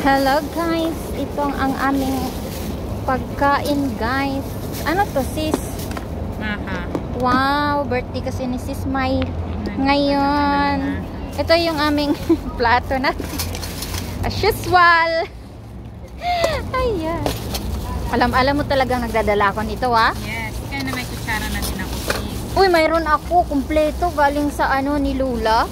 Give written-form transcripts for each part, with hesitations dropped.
Hello guys, itong ang aming pagkain guys. Ano to sis? Maha. Wow, birthday kasi ni sis May ngayon. Ito yung aming plato natin. As usual. Ayan. Alam mo talagang nagdadala ako nito ha? Yes, kaya na may kutsara na din ako sis. Uy, mayroon ako kumpleto galing sa ano ni Lula.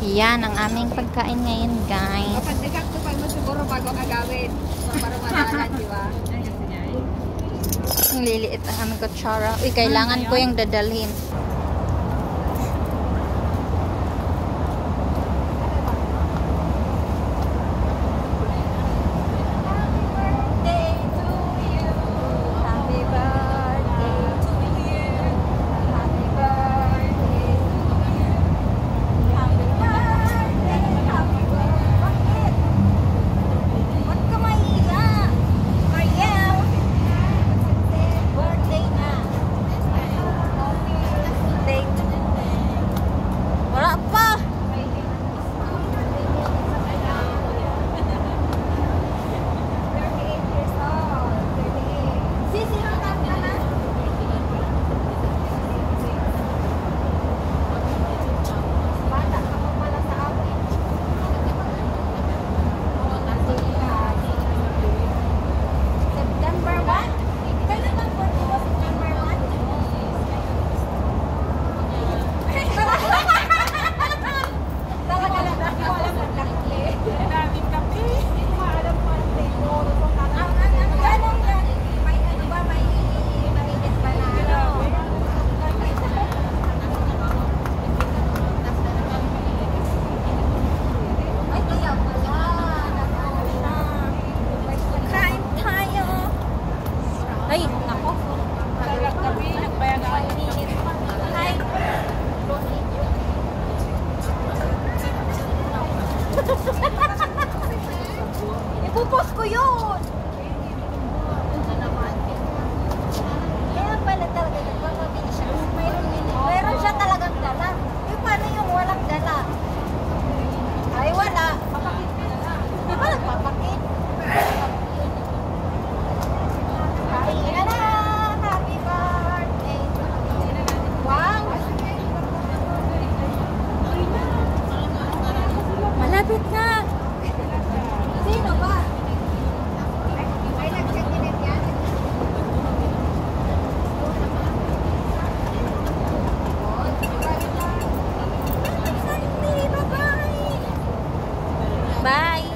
Yan ang aming pagkain ngayon, guys. Kapag nagkaktupan mo siguro bago agawin. Para maralan, di ba? Ang liliit ang aming kutsara. Uy, kailangan ko yung dadalhin. Ay, nako. Ipupos ko yun. Kaya pala talaga nagpapabili siya. Mayroon siya talagang dala. Eh, paano yung walang dala? Ay, wala. Papakit na lang. Di ba nagpapakit? Malapit na. Sino ba? Ay, nag-check-in yan. Bye.